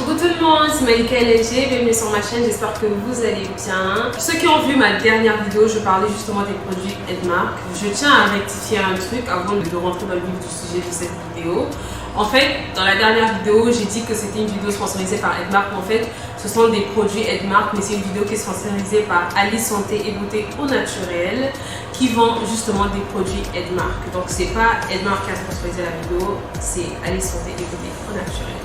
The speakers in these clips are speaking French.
Coucou tout le monde, c'est Malika LG, bienvenue sur ma chaîne, j'espère que vous allez bien. Pour ceux qui ont vu ma dernière vidéo, je parlais justement des produits Edmark. Je tiens à rectifier un truc avant de rentrer dans le vif du sujet de cette vidéo. En fait, dans la dernière vidéo, j'ai dit que c'était une vidéo sponsorisée par Edmark. En fait, ce sont des produits Edmark, mais c'est une vidéo qui est sponsorisée par Ali Santé et Beauté au naturel, qui vend justement des produits Edmark. Donc c'est pas Edmark qui a sponsorisé la vidéo, c'est Ali Santé et Beauté au naturel.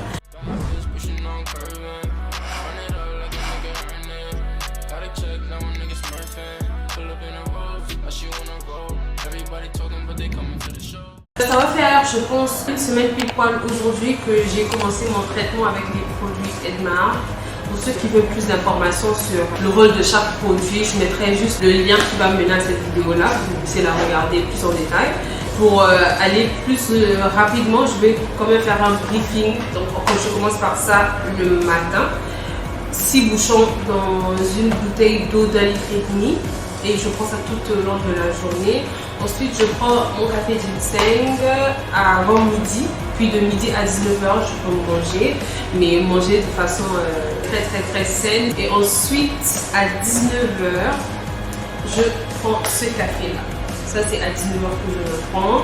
Ça va faire, je pense, une semaine pile poil aujourd'hui que j'ai commencé mon traitement avec les produits Edmark. Pour ceux qui veulent plus d'informations sur le rôle de chaque produit, je mettrai juste le lien qui va mener à cette vidéo-là. Vous pouvez la regarder plus en détail. Pour aller plus rapidement, je vais quand même faire un briefing. Donc, je commence par ça le matin. 6 bouchons dans une bouteille d'eau d'1,5 litre. Et je prends ça tout au long de la journée. Ensuite, je prends mon café ginseng avant midi. Puis de midi à 19h, je peux manger. Mais manger de façon très saine. Et ensuite, à 19h, je prends ce café-là. Ça, c'est à 19h que je le prends.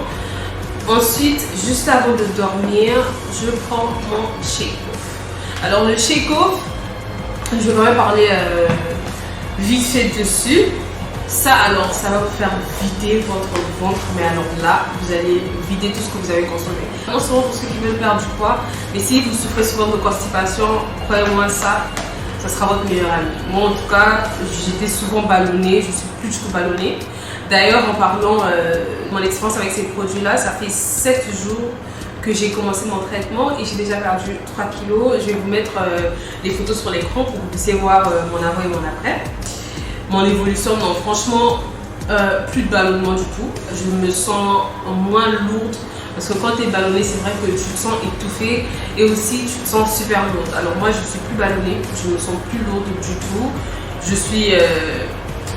Ensuite, juste avant de dormir, je prends mon shake-off. Alors, le shake-off, je vais quand même parler vite fait dessus. Ça, alors, ça va vous faire vider votre ventre, mais alors là, vous allez vider tout ce que vous avez consommé. Non seulement pour ceux qui veulent perdre du poids, mais si vous souffrez souvent de constipation, croyez-moi, ça sera votre meilleur ami. Moi, en tout cas, j'étais souvent ballonnée, je suis plus du tout ballonnée. D'ailleurs, en parlant de mon expérience avec ces produits-là, ça fait 7 jours que j'ai commencé mon traitement et j'ai déjà perdu 3 kilos. Je vais vous mettre les photos sur l'écran pour que vous puissiez voir mon avant et mon après. Mon évolution, non, franchement, plus de ballonnement du tout. Je me sens moins lourde parce que quand tu es ballonnée, c'est vrai que tu te sens étouffée et aussi tu te sens super lourde. Alors moi, je suis plus ballonnée, je me sens plus lourde du tout. Je suis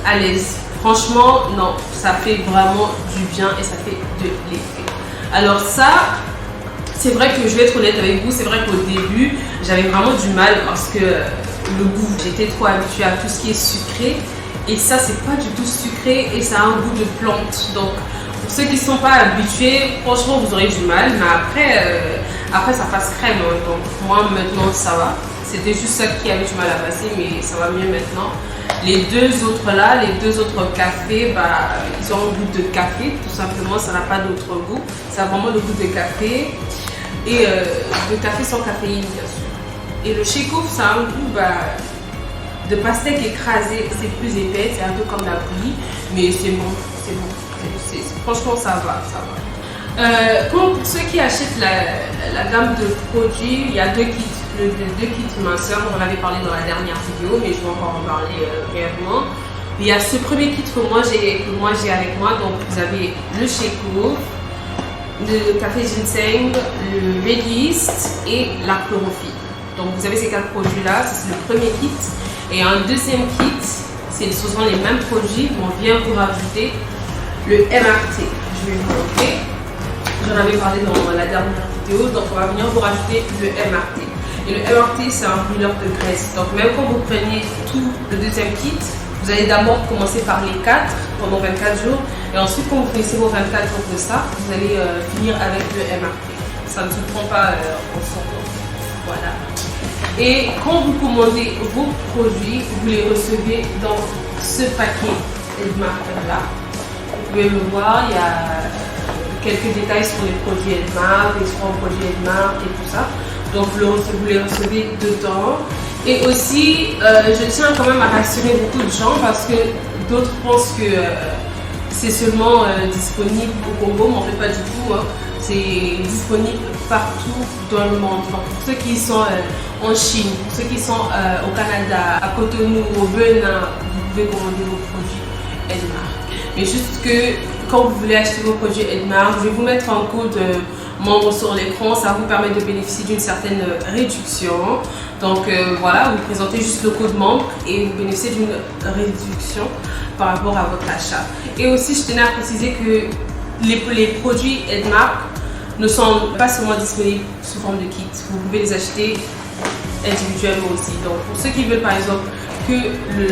à l'aise. Franchement, non, ça fait vraiment du bien et ça fait de l'effet. Alors ça, c'est vrai que je vais être honnête avec vous, c'est vrai qu'au début, j'avais vraiment du mal parce que le goût, j'étais trop habituée à tout ce qui est sucré. Et ça, c'est pas du tout sucré et ça a un goût de plante. Donc, pour ceux qui ne sont pas habitués, franchement, vous aurez du mal. Mais après ça passe crème. Hein. Donc, moi, maintenant, ça va. C'était juste ça qui avait du mal à passer, mais ça va mieux maintenant. Les deux autres là, les deux autres cafés, ils ont un goût de café, tout simplement. Ça n'a pas d'autre goût. Ça a vraiment le goût de café. Et de café sans caféine, bien sûr. Et le shake-off, ça a un goût de pastèque écrasée, c'est plus épais, c'est un peu comme la bouillie, mais c'est bon, c'est bon. Franchement, ça va. Pour ceux qui achètent la gamme de produits, il y a deux kits minceurs, on en avait parlé dans la dernière vidéo, mais je vais encore en parler brièvement. Il y a ce premier kit que moi j'ai avec moi, donc vous avez le shake-off, le café ginseng, le Redist et la chlorophylle. Donc vous avez ces 4 produits là, c'est le premier kit. Et un deuxième kit, ce sont les mêmes produits, mais on vient vous rajouter le MRT. Je vais vous montrer. J'en avais parlé dans la dernière vidéo, donc on va venir vous rajouter le MRT. Et le MRT, c'est un brûleur de graisse. Donc même quand vous preniez tout le deuxième kit, vous allez d'abord commencer par les 4 pendant 24 jours. Et ensuite, quand vous finissez vos 24 jours de ça, vous allez finir avec le MRT. Ça ne se prend pas en sortant. Voilà. Et quand vous commandez vos produits, vous les recevez dans ce paquet Edmark là. Vous pouvez le voir, il y a quelques détails sur les produits Edmark, les 3 produits Edmark et tout ça. Donc vous les recevez dedans. Et aussi, je tiens quand même à rassurer beaucoup de gens parce que d'autres pensent que c'est seulement disponible au Congo, mais en fait pas du tout. Hein. C'est disponible partout dans le monde. Donc, pour ceux qui sont en Chine, pour ceux qui sont au Canada, à Cotonou, au Benin, vous pouvez commander vos produits Edmark. Mais juste que quand vous voulez acheter vos produits Edmark, je vais vous mettre un code membre sur l'écran. Ça vous permet de bénéficier d'une certaine réduction. Donc voilà, vous présentez juste le code membre et vous bénéficiez d'une réduction par rapport à votre achat. Et aussi, je tenais à préciser que les produits Edmark ne sont pas seulement disponibles sous forme de kit. Vous pouvez les acheter individuellement aussi. Donc pour ceux qui veulent par exemple que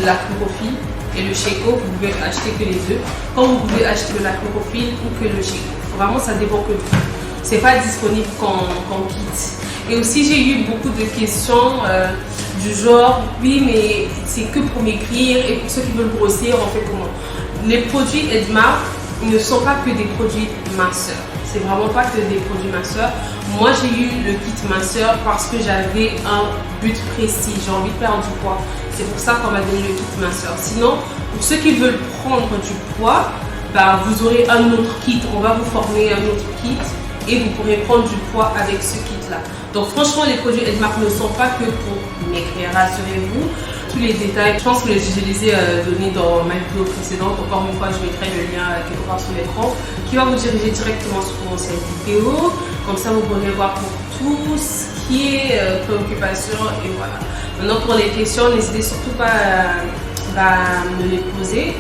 la chlorophylle et le Shake-Up, vous pouvez acheter que les deux. Comme vous pouvez acheter la chlorophylle ou que le Shake-Up. Vraiment ça dépend que de vous. C'est pas disponible qu'en kit. Et aussi j'ai eu beaucoup de questions du genre oui mais c'est que pour maigrir et pour ceux qui veulent grossir on fait comment? Les produits Edmar ne sont pas que des produits minceurs. C'est vraiment pas que des produits minceurs. Moi j'ai eu le kit minceur parce que j'avais un but précis, j'ai envie de perdre du poids. C'est pour ça qu'on m'a donné le kit minceur. Sinon, pour ceux qui veulent prendre du poids, bah, vous aurez un autre kit. On va vous former un autre kit et vous pourrez prendre du poids avec ce kit là. Donc franchement les produits Edmar ne sont pas que pour maigrir, rassurez-vous. Tous les détails, je pense que je les ai donnés dans ma vidéo précédente. Encore une fois, je mettrai le lien quelque part sur l'écran qui va vous diriger directement sur cette vidéo. Comme ça, vous pourrez voir pour tout ce qui est préoccupation et voilà. Maintenant, pour les questions, n'hésitez surtout pas à me les poser.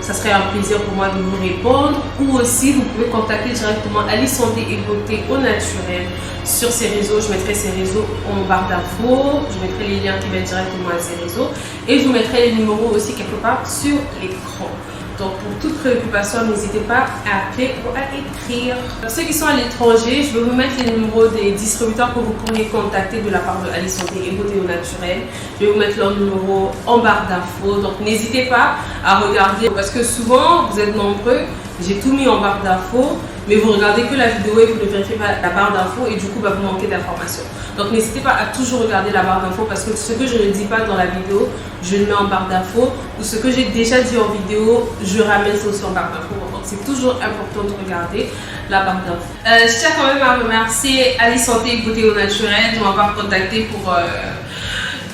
Ça serait un plaisir pour moi de vous répondre. Ou aussi, vous pouvez contacter directement Alice Santé et Beauté au naturel sur ses réseaux. Je mettrai ses réseaux en barre d'infos. Je mettrai les liens qui mènent directement à ses réseaux. Et je vous mettrai les numéros aussi quelque part sur l'écran. Donc pour toute préoccupation, n'hésitez pas à appeler ou à écrire. Pour ceux qui sont à l'étranger, je vais vous mettre les numéros des distributeurs que vous pourriez contacter de la part de Alice Santé et Beauté au naturel. Je vais vous mettre leur numéro en barre d'infos. Donc n'hésitez pas à regarder parce que souvent vous êtes nombreux. J'ai tout mis en barre d'infos, mais vous regardez que la vidéo et vous ne vérifiez pas la barre d'infos et du coup vous manquez d'informations. Donc n'hésitez pas à toujours regarder la barre d'infos parce que ce que je ne dis pas dans la vidéo, je le mets en barre d'infos ou ce que j'ai déjà dit en vidéo, je ramène ça aussi en barre d'infos. Donc c'est toujours important de regarder la barre d'infos. Je tiens quand même à remercier Alice Santé et Beauté au naturel de m'avoir contacté pour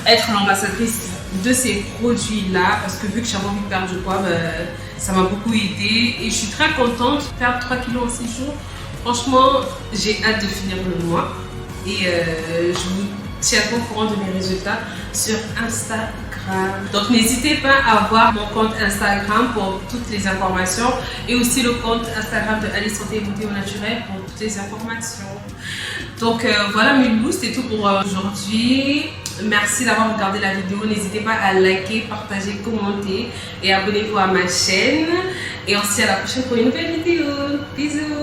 être l'ambassadrice de ces produits-là parce que vu que j'avais envie de perdre du poids, ça m'a beaucoup aidé et je suis très contente de perdre 3 kilos en 6 jours. Franchement, j'ai hâte de finir le mois et je vous tiens au courant de mes résultats sur Instagram. Donc n'hésitez pas à voir mon compte Instagram pour toutes les informations et aussi le compte Instagram de Alice Santé et Beauté au naturel pour toutes les informations. Donc voilà mes loulous, c'est tout pour aujourd'hui. Merci d'avoir regardé la vidéo. N'hésitez pas à liker, partager, commenter et abonnez-vous à ma chaîne. Et on se dit à la prochaine pour une nouvelle vidéo. Bisous.